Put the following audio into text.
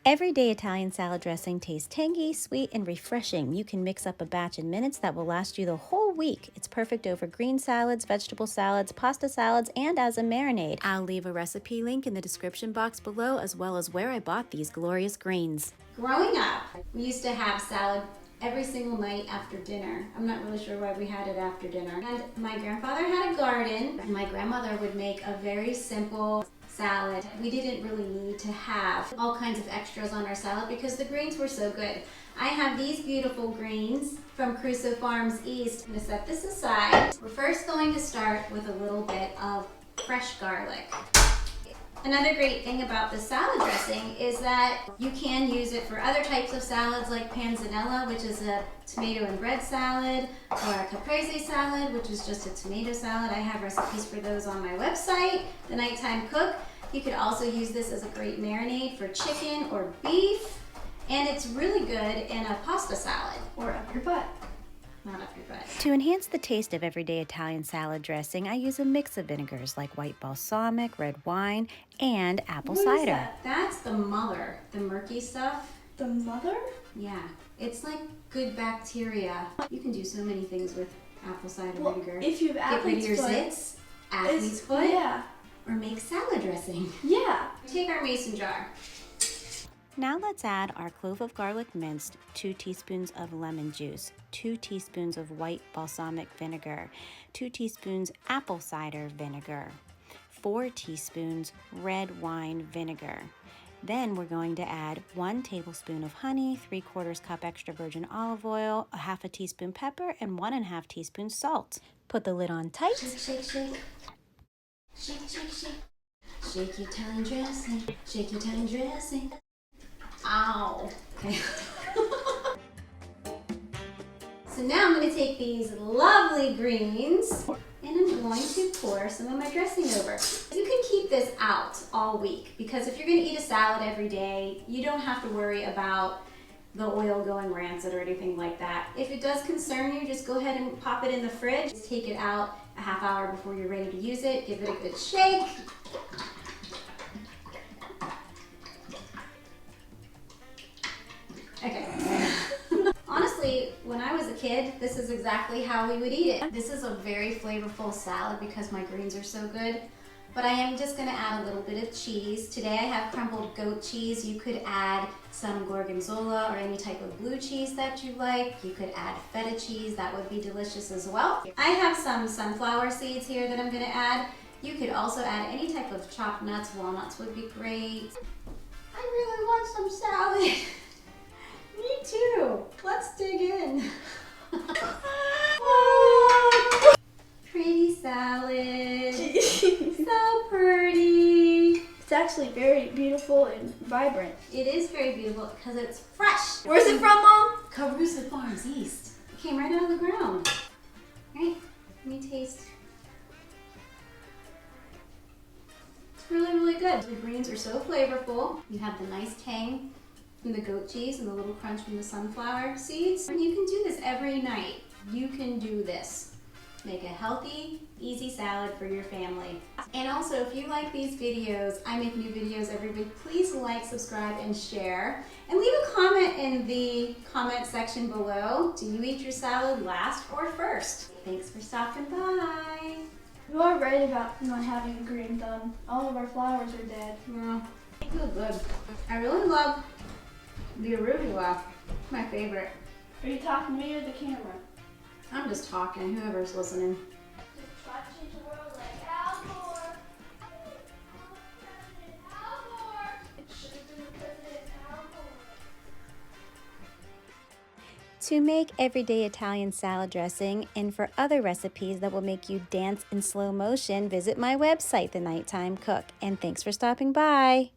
Everyday Italian salad dressing tastes tangy, sweet, and refreshing. You can mix up a batch in minutes that will last you the whole week. It's perfect over green salads, vegetable salads, pasta salads, and as a marinade. I'll leave a recipe link in the description box below, as well as where I bought these glorious greens. Growing up, we used to have salad every single night after dinner. I'm not really sure why we had it after dinner. And my grandfather had a garden, and my grandmother would make a very simple salad. We didn't really need to have all kinds of extras on our salad because the greens were so good. I have these beautiful greens from Caruso Farms East. I'm going to set this aside. We're first going to start with a little bit of fresh garlic. Another great thing about the salad dressing is that you can use it for other types of salads like panzanella, which is a tomato and bread salad, or a caprese salad, which is just a tomato salad. I have recipes for those on my website, The Nighttime Cook. You could also use this as a great marinade for chicken or beef, and it's really good in a pasta salad. Or up your butt. Not up your butt. To enhance the taste of everyday Italian salad dressing, I use a mix of vinegars like white balsamic, red wine, and apple What is cider. that? That's the mother, the murky stuff. The mother? Yeah, it's like good bacteria. You can do so many things with apple cider vinegar. If you have Get rid of athlete's your foot, zits, athlete's foot, Yeah. or make salad dressing. Yeah. Take our mason jar. Now let's add our clove of garlic minced, 2 teaspoons of lemon juice, 2 teaspoons of white balsamic vinegar, 2 teaspoons apple cider vinegar, 4 teaspoons red wine vinegar. Then we're going to add 1 tablespoon of honey, 3/4 cup extra virgin olive oil, a 1/2 teaspoon pepper, and 1½ teaspoon salt. Put the lid on tight. Shake, shake, shake. Shake, shake, shake. Shake your Italian dressing. Shake your Italian dressing. Ow. Okay. So now I'm going to take these lovely greens and I'm going to pour some of my dressing over. You can keep this out all week because if you're going to eat a salad every day, you don't have to worry about the oil going rancid or anything like that. If it does concern you, just go ahead and pop it in the fridge. Just take it out a half hour before you're ready to use it. Give it a good shake. Okay. Honestly, when I was a kid, this is exactly how we would eat it. This is a very flavorful salad because my greens are so good. But I am just going to add a little bit of cheese. Today I have crumbled goat cheese. You could add some gorgonzola or any type of blue cheese that you like. You could add feta cheese. That would be delicious as well. I have some sunflower seeds here that I'm going to add. You could also add any type of chopped nuts. Walnuts would be great. I really want some salad. Me too. Let's dig in. Pretty salad. So pretty. It's actually very beautiful and vibrant. It is very beautiful because it's fresh. Where's it from, Mom? Caruso Farms East. It came right out of the ground. Right? Let me taste. It's really, really good. The greens are so flavorful. You have the nice tang from the goat cheese and the little crunch from the sunflower seeds. And you can do this every night. You can do this. Make a healthy, easy salad for your family. And also, if you like these videos, I make new videos every week. Please like, subscribe, and share. And leave a comment in the comment section below. Do you eat your salad last or first? Thanks for stopping by. You are right about not having a green thumb. All of our flowers are dead. Yeah, feel good. I really love the arugula. My favorite. Are you talking to me or the camera? I'm just talking, whoever's listening. To make everyday Italian salad dressing and for other recipes that will make you dance in slow motion, visit my website, The Nighttime Cook. And thanks for stopping by.